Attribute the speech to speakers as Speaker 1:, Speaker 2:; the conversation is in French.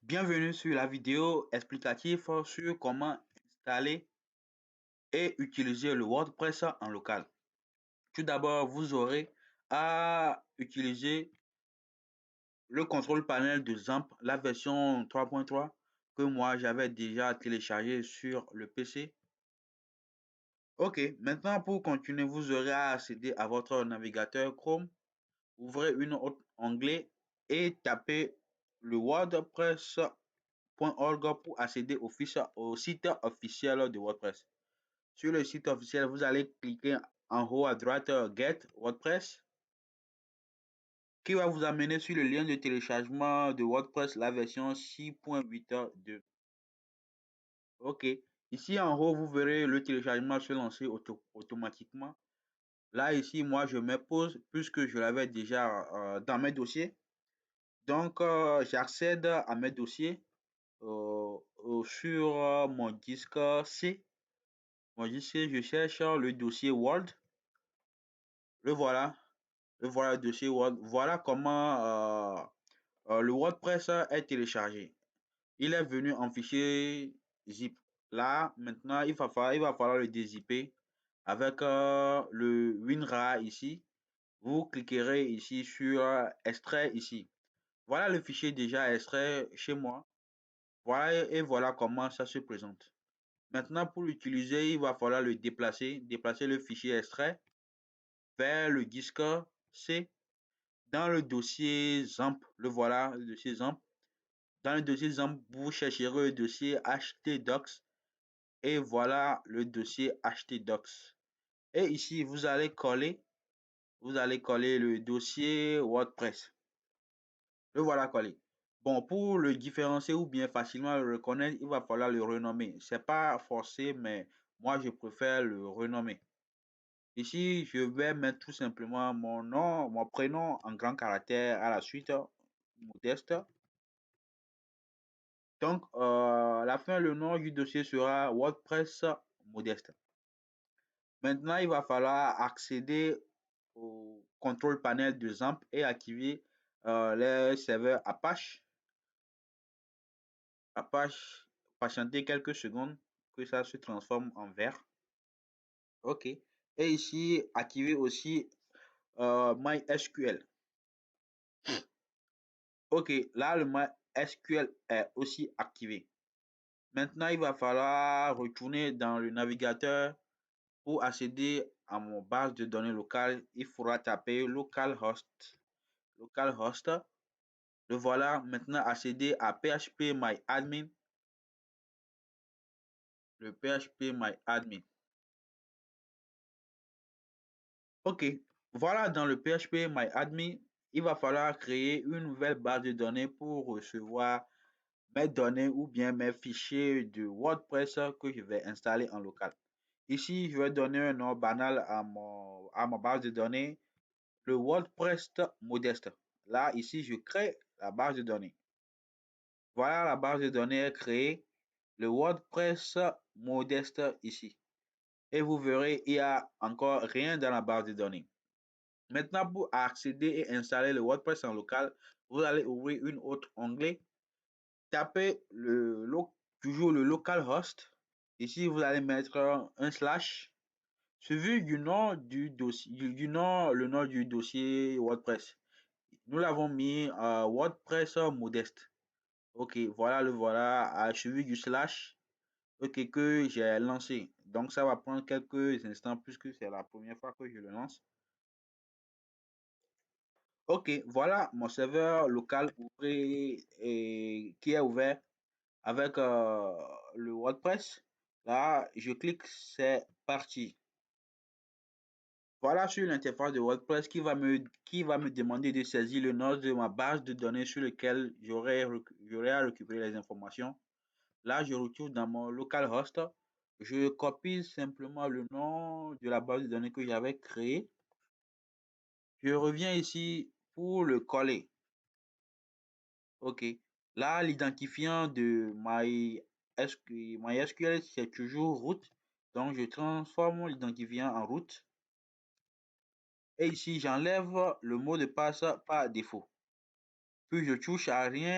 Speaker 1: Bienvenue sur la vidéo explicative sur comment installer et utiliser le WordPress en local. Tout d'abord, vous aurez à utiliser le contrôle panel de XAMPP, la version 3.3 que moi j'avais déjà téléchargé sur le PC. Ok, maintenant pour continuer, vous aurez à accéder à votre navigateur Chrome, ouvrez une autre onglet et tapez le WordPress.org pour accéder au site officiel de WordPress. Sur le site officiel, vous allez cliquer en haut à droite Get WordPress qui va vous amener sur le lien de téléchargement de WordPress, la version 6.8.2. Ok, ici en haut, vous verrez le téléchargement se lancer automatiquement. Là, ici, moi, je me pose puisque je l'avais déjà dans mes dossiers. Donc, j'accède à mes dossiers sur mon disque C. Mon disque C, je cherche le dossier Word. Le voilà. Le voilà le dossier Word. Voilà comment le WordPress est téléchargé. Il est venu en fichier zip. Là, maintenant, il va falloir le dézipper avec le WinRAR ici. Vous cliquerez ici sur extrait ici. Voilà le fichier déjà extrait chez moi. Voilà et voilà comment ça se présente. Maintenant, pour l'utiliser, il va falloir le déplacer. Déplacer le fichier extrait vers le disque C. Dans le dossier XAMPP, le voilà, le dossier XAMPP. Dans le dossier XAMPP, vous chercherez le dossier htdocs et voilà le dossier htdocs. Et ici, vous allez coller le dossier WordPress. Le voilà collé. Bon, pour le différencier ou bien facilement le reconnaître, il va falloir le renommer. C'est pas forcé, mais moi, je préfère le renommer. Ici, je vais mettre tout simplement mon nom, mon prénom en grand caractère à la suite, modeste. Donc, à la fin, le nom du dossier sera WordPress modeste. Maintenant, il va falloir accéder au contrôle panel de XAMPP et activer les serveurs Apache. Apache, patienter quelques secondes que ça se transforme en vert. OK. Et ici, activer aussi MySQL. OK, là, le MySQL est aussi activé. Maintenant, il va falloir retourner dans le navigateur. Pour accéder à mon base de données locale, il faudra taper localhost. Localhost. Le voilà. Maintenant, accéder à phpMyAdmin. Le phpMyAdmin. OK. Voilà, dans le phpMyAdmin, il va falloir créer une nouvelle base de données pour recevoir mes données ou bien mes fichiers de WordPress que je vais installer en local. Ici, je vais donner un nom banal à ma base de données, le WordPress modeste. Là, ici, je crée la base de données. Voilà, la base de données est créée. Le WordPress modeste ici. Et vous verrez, il n'y a encore rien dans la base de données. Maintenant, pour accéder et installer le WordPress en local, vous allez ouvrir une autre onglet. Tapez toujours le localhost. Ici, vous allez mettre un slash suivi du nom du dossier, le nom du dossier WordPress. Nous l'avons mis WordPress modeste. Ok, voilà le voilà, suivi du slash. Ok, que j'ai lancé. Donc, ça va prendre quelques instants puisque c'est la première fois que je le lance. Ok, voilà mon serveur local qui est ouvert avec le WordPress. Là, je clique, c'est parti. Voilà sur l'interface de WordPress qui va me demander de saisir le nom de ma base de données sur lequel j'aurai à récupérer les informations. Là, je retrouve dans mon localhost. Je copie simplement le nom de la base de données que j'avais créée. Je reviens ici pour le coller. OK. Là, l'identifiant de MySQL, c'est toujours root. Donc, je transforme l'identifiant en root. Et ici, j'enlève le mot de passe par défaut. Puis, je touche à rien.